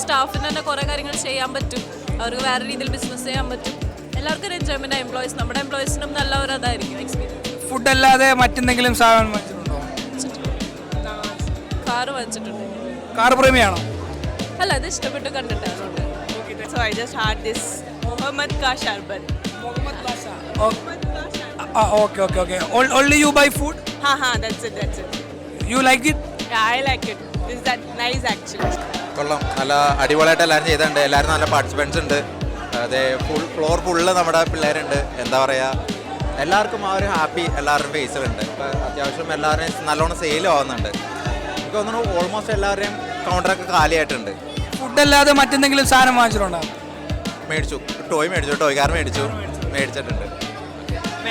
സ്റ്റാഫിന് തന്നെ കുറേ കാര്യങ്ങൾ ചെയ്യാൻ പറ്റും, അവർക്ക് വേറെ രീതിയിൽ ബിസിനസ് ചെയ്യാൻ പറ്റും. എല്ലാവർക്കും ഒരു എൻജോയ്മെൻറ്റ്. എംപ്ലോയീസ്, നമ്മുടെ എംപ്ലോയീസിനും നല്ല ഒരു അതായിരിക്കും എക്സ്പീരിയൻസ്. ഫുഡ് അല്ലാതെ മറ്റെന്തെങ്കിലും സാധനം വാങ്ങിച്ചിട്ടുണ്ടോ? കാറ് വാങ്ങിച്ചിട്ടുണ്ട്. കാർ പ്രേമിയാണോ? അല്ല, അത് ഇഷ്ടപ്പെട്ട് കണ്ടിട്ടാണ്. So I just had this Mohammed Ka Sharbat. Okay. Only you buy food? That's it. You like it? Yeah, I like it. Is that nice actually? കൊള്ളാം, നല്ല അടിപൊളിയായിട്ട് എല്ലാവരും ചെയ്തിട്ടുണ്ട്. എല്ലാവരും നല്ല പാർട്ടിസിപ്പൻസ് ഉണ്ട്. അതെ, ഫുള്ള് നമ്മുടെ പിള്ളേരുണ്ട്. എന്താ പറയുക, എല്ലാവർക്കും ആ ഒരു ഹാപ്പി എല്ലാവരുടെയും ഫേസിലുണ്ട്. ഇപ്പോൾ അത്യാവശ്യം എല്ലാവരും നല്ലോണം സെയിൽ ആവുന്നുണ്ട്. എനിക്ക് തോന്നുന്നു ഓൾമോസ്റ്റ് എല്ലാവരുടെയും കൗണ്ടറൊക്കെ കാലിയായിട്ടുണ്ട്. ഫുഡ് അല്ലാതെ മറ്റെന്തെങ്കിലും സാധനം വാങ്ങിച്ചിട്ടുണ്ടോ? മേടിച്ചു, ടോയ് കാർ മേടിച്ചിട്ടുണ്ട്.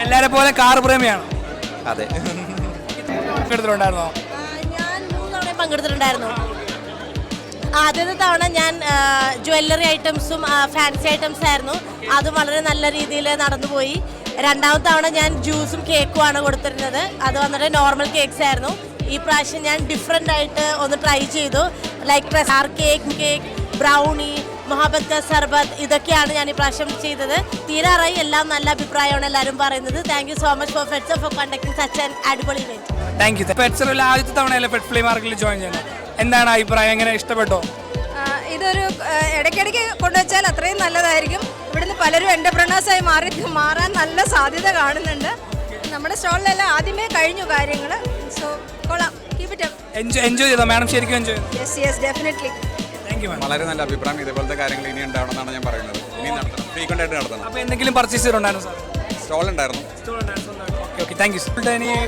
എല്ലാരെ പോലെ കാർ പ്രേമിയാണോ? അതെ. എടുത്തിട്ടുണ്ടായിരുന്നോ? ഞാൻ 3 തവണ പങ്കെടുത്തിട്ടുണ്ടായിരുന്നു. ആദ്യത്തെ തവണ ഞാൻ ജ്വല്ലറി ഐറ്റംസും ഫാൻസി ഐറ്റംസ് ആയിരുന്നു. അത് വളരെ നല്ല രീതിയിൽ നടന്നുപോയി. രണ്ടാമത്തെ തവണ ഞാൻ ജ്യൂസും കേക്കുമാണ് കൊടുത്തിരുന്നത്. അത് വന്നിട്ട് നോർമൽ കേക്ക്സ് ആയിരുന്നു. ഈ പ്രാവശ്യം ഞാൻ ഡിഫറെൻ്റ് ആയിട്ട് ഒന്ന് ട്രൈ ചെയ്തു. ലൈക്ക് സ്റ്റാർ കേക്ക്, ബ്രൗണി, മൊഹബത്ത് കാ സർബത്ത്, ഇതൊക്കെയാണ് ഞാൻ ഈ പ്രാവശ്യം ചെയ്തത്. തീരാറായി. എല്ലാം നല്ല അഭിപ്രായമാണ് എല്ലാവരും പറയുന്നത്. Thank you so much for Fedsar for conducting such an adipoli event. Thank you. ഫെഡ്സറിൽ ആദ്യത്തെ തവണയല്ലേ ഫെഡ് ഫ്ലീ മാർക്കറ്റിൽ ജോയിൻ ചെയ്യുന്നത്? എന്താണ് അഭിപ്രായം? എങ്ങനെ ഇഷ്ടപ്പെട്ടോ? ഇതൊരു ഇടയ്ക്കിടയ്ക്ക് കൊണ്ടുവച്ചാൽ അത്രയും നല്ലതായിരിക്കും. ഇവിടുന്ന് പലരും എൻ്റർപ്രണേഴ്സായി മാറാൻ നല്ല സാധ്യത കാണുന്നുണ്ട്. നമ്മുടെ സ്റ്റോളിലെല്ലാം ആദ്യമേ കഴിഞ്ഞു കാര്യങ്ങൾ. സോ കൊള്ളാം. Keep it up. എൻജോയ് ചെയ്തോ മാഡം? ശരിക്കും എൻജോയ് ചെയ്തു? Yes definitely. Thank you ma'am. വളരെ നല്ല അഭിപ്രായം. ഇതേപോലത്തെ കാര്യങ്ങൾ ഇനി ഉണ്ടാവണമെന്നാണ് ഞാൻ പറയുന്നത്. ഇനി നടത്തണം, ഫ്രീക്വൻ്റ് ആയിട്ട് നടത്തണം. അപ്പോൾ എന്തെങ്കിലും പർച്ചേസ് ചെയ്തിട്ടുണ്ടായിരുന്നു സാർ? സ്റ്റോൾ ഉണ്ടായിരുന്നു. Okay, thank you.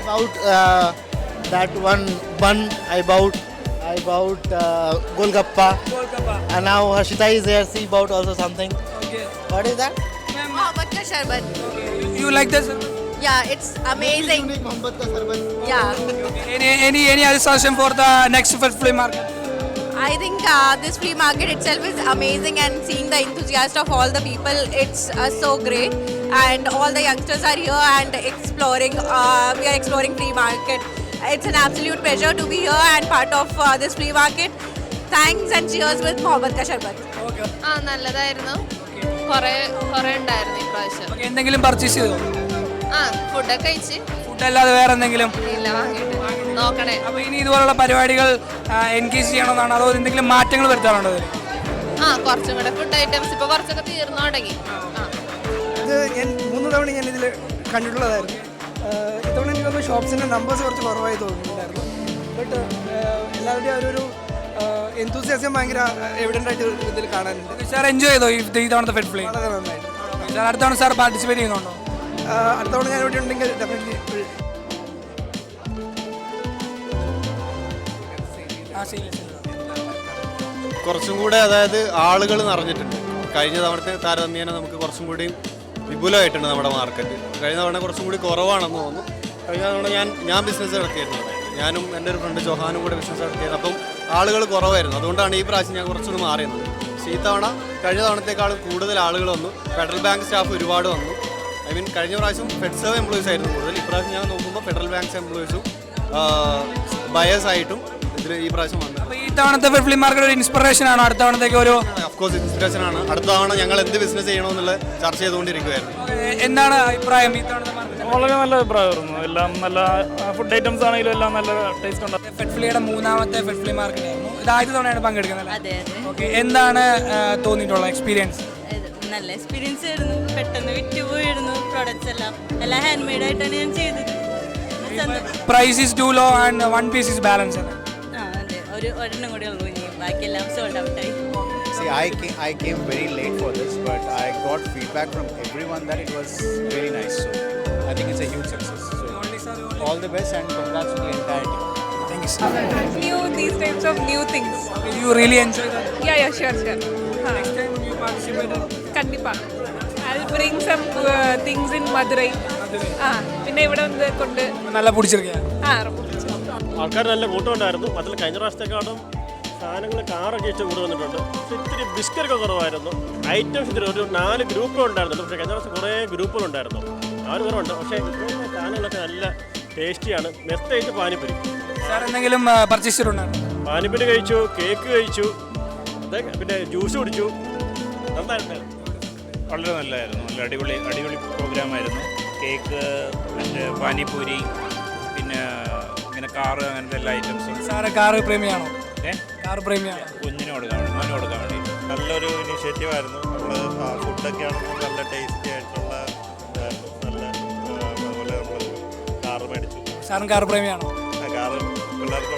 About that one bun I bought Golgappa. And now Harshita is here. She bought also something. Okay. What is that? Mohammed Ka Sharbat. You like this? Yeah, it's amazing. Mohammed Ka Sarbat. Yeah. Any other suggestion for the next Fed flea market? I think this flea market itself is amazing, and seeing the enthusiasm of all the people, it's so great. And all the youngsters are here and exploring. We are exploring flea market. It's an absolute pleasure to be here and part of this flea market. Thanks and cheers with Mohammed Ka Sharbat. നല്ലതായിരുന്നു. കുറേ ഉണ്ടായിരുന്നു ഈ പ്രാവശ്യം. എന്തെങ്കിലും purchase ചെയ്തോ? ഫുഡൊക്കെ കഴിച്ച്. Food അല്ലാതെ വേറെ എന്തെങ്കിലും? ഇല്ല, വാങ്ങിയിട്ട് നോക്കണേ. അപ്പോൾ ഇനി ഇതുപോലുള്ള പരിപാടികൾ എൻഗേജ് ചെയ്യണമെന്നാണ്, അതോ എന്തെങ്കിലും മാറ്റങ്ങൾ വരുത്താനുണ്ടോ? കുറച്ചും കൂടെ ഫുഡ് ഐറ്റംസ് ഇപ്പോൾ കുറച്ചൊക്കെ തീർന്നു തുടങ്ങി. ഇത് ഞാൻ 3 തവണ ഞാൻ ഇതിൽ കണ്ടിട്ടുള്ളതായിരുന്നു. ഇത്തവണ എനിക്കൊന്ന് ഷോപ്സിൻ്റെ നമ്പേഴ്സ് കുറച്ച് കുറവായി തോന്നിയിട്ടുണ്ടായിരുന്നു. ബട്ട് എല്ലാവരുടെയും ഒരു എന്തൂസിയാസം ഭയങ്കര എവിഡൻ്റ് ആയിട്ട് ഇതിൽ കാണാനുണ്ട്. സാർ എൻജോയ് ചെയ്തോ ഈ തവണത്തെ ഫെഡ് ഫ്ലീ? വളരെ നന്നായിട്ട്. സാർ അടുത്ത തവണ സാർ പാർട്ടിസിപ്പേറ്റ് ചെയ്യുന്നുണ്ടോ? അടുത്ത തവണ ഞാൻ ഇവിടെ ഉണ്ടെങ്കിൽ ഡെഫിനറ്റ്ലി. കുറച്ചും കൂടെ, അതായത് ആളുകൾ നിറഞ്ഞിട്ടുണ്ട്. കഴിഞ്ഞ തവണത്തെ താരതമ്യേന നമുക്ക് കുറച്ചും കൂടി വിപുലമായിട്ടുണ്ട് നമ്മുടെ മാർക്കറ്റ്. കഴിഞ്ഞ തവണ കുറച്ചും കൂടി കുറവാണെന്ന് തോന്നുന്നു. കഴിഞ്ഞ തവണ ഞാൻ ബിസിനസ് നടത്തിയിരുന്നു. ഞാനും എൻ്റെ ഒരു ഫ്രണ്ട് ജോഹാനും കൂടെ ബിസിനസ് നടത്തിയിരുന്നു. അപ്പം ആളുകൾ കുറവായിരുന്നു. അതുകൊണ്ടാണ് ഈ പ്രാവശ്യം ഞാൻ കുറച്ചൊന്ന് മാറിയത്. പക്ഷേ ഈ തവണ കഴിഞ്ഞ തവണത്തേക്കാളും കൂടുതൽ ആളുകൾ വന്നു. ഫെഡറൽ ബാങ്ക് സ്റ്റാഫ് ഒരുപാട് വന്നു. കഴിഞ്ഞ പ്രാവശ്യം ഫെഡ്സർവ് എംപ്ലോയീസ് ആയിരുന്നു കൂടുതൽ. ഇപ്രാവശ്യം ഞാൻ നോക്കുമ്പോൾ ഫെഡറൽ ബാങ്ക്സ് എംപ്ലോയീസും ബയേഴ്സായിട്ടും ഇതിൽ ഈ പ്രാവശ്യം വന്നത്. ഈ തവണത്തെ ഫെഡ് ഫ്ലീ മാർക്കറ്റ് ഒരു ഇൻസ്പിറേഷൻ ആണോ അടുത്ത തവണത്തേക്ക്? ഒരു ഓഫ്കോഴ്സ് ഇൻസ്പിറേഷൻ ആണ്. അടുത്ത തവണ ഞങ്ങൾ എന്ത് ബിസിനസ് ചെയ്യണമെന്നുള്ളത് ചർച്ച ചെയ്തുകൊണ്ടിരിക്കുകയായിരുന്നു. എന്താണ് അഭിപ്രായം ഈ തവണത്തെ മാർക്കറ്റ്? വളരെ നല്ല അഭിപ്രായമായിരുന്നു. എല്ലാം നല്ല ഫുഡ് ഐറ്റംസ് ആണെങ്കിലും എല്ലാം നല്ല ടേസ്റ്റ് ഉണ്ട്. ഫെഡ് ഫ്ലീയുടെ 3ാമത്തെ ഫെഡ് ഫ്ലീ മാർക്കറ്റ് ആയിരുന്നു. ഇത് ആദ്യ തവണയാണ് പങ്കെടുക്കുന്നത്. അതെ. ഓക്കെ, എന്താണ് തോന്നിയിട്ടുള്ള എക്സ്പീരിയൻസ്? നല്ല എക്സ്പീരിയൻസ് ആയിരുന്നു. പെട്ടെന്ന് വിറ്റുപോയിരുന്നു. പ്രോഡക്റ്റ്സ് എല്ലാം ഹാൻഡ് മെയ്ഡ് ആയിട്ടാണ് ഞാൻ ചെയ്തത്. Price is too low and 1 piece is balance. അതെ, ഒരെണ്ണം കൂടെ ഉള്ളൂ. ഇനി ബാക്കിയെല്ലാം സോൾഡ് ഔട്ട് ആയി. See, I came very late for this, but I got feedback from everyone that it was very nice. So I think it's a huge success. So all the best and congrats to the entire team. Thank you, sir. These types of new things. You really enjoy that? Yeah, sure. Next time you participate? കണ്ടിപ്പാ. I'll bring some things in Madurai. പിന്നെ ഇവിടെ കൊണ്ട് നല്ല പിടിച്ചിരിക്കുക. ആൾക്കാർ നല്ല കൂട്ടം ഉണ്ടായിരുന്നു. അതിൽ കഴിഞ്ഞ പ്രാവശ്യത്തെക്കാളും സാധനങ്ങൾ കാറൊക്കെ ഇഷ്ടം കൂടെ വന്നിട്ടുണ്ട്. പക്ഷേ ഇത്തിരി ബിസ്ക്കറ്റൊക്കെ കുറവായിരുന്നു. ഐറ്റംസ് ഇത്തിരി ഒരു 4 ഗ്രൂപ്പുകൾ ഉണ്ടായിരുന്നു. പക്ഷേ കഴിഞ്ഞ പ്രാവശ്യം കുറേ ഗ്രൂപ്പുകളുണ്ടായിരുന്നു. 4 കുറവുണ്ട്. പക്ഷേ ഇപ്പോഴത്തെ സാധനങ്ങളൊക്കെ നല്ല ടേസ്റ്റിയാണ്. പ്രത്യേകിച്ച് പാനിപ്പൂരി. സാർ എന്തെങ്കിലും പർച്ചേസ് ചെയ്തിട്ടുണ്ടായിരുന്നു? പാനിപ്പൂരി കഴിച്ചു, കേക്ക് കഴിച്ചു, അതൊക്കെ പിന്നെ ജ്യൂസ് കുടിച്ചു, നന്നായിരുന്നു. വളരെ നല്ലതായിരുന്നു. നല്ല അടിപൊളി പ്രോഗ്രാമായിരുന്നു. കേക്ക്, മറ്റേ പാനിപ്പൂരി, പിന്നെ ഇങ്ങനെ കാറ്, അങ്ങനത്തെ എല്ലാ ഐറ്റംസും. സാറ് കാറ് പ്രേമിയാണോ? കാറ് പ്രേമിയാണോ? കുഞ്ഞിന് കൊടുക്കാൻ വേണ്ടി നല്ലൊരു ഇനിഷ്യേറ്റീവായിരുന്നു. നമ്മൾ ഫുഡൊക്കെ ആണെങ്കിൽ നല്ല ടേസ്റ്റി ആയിട്ടുള്ള നല്ല അതുപോലെ നമ്മൾ കാറ് മേടിച്ചു. സാറും കാറ് പ്രേമിയാണോ? കാറ് പിള്ളേർക്ക്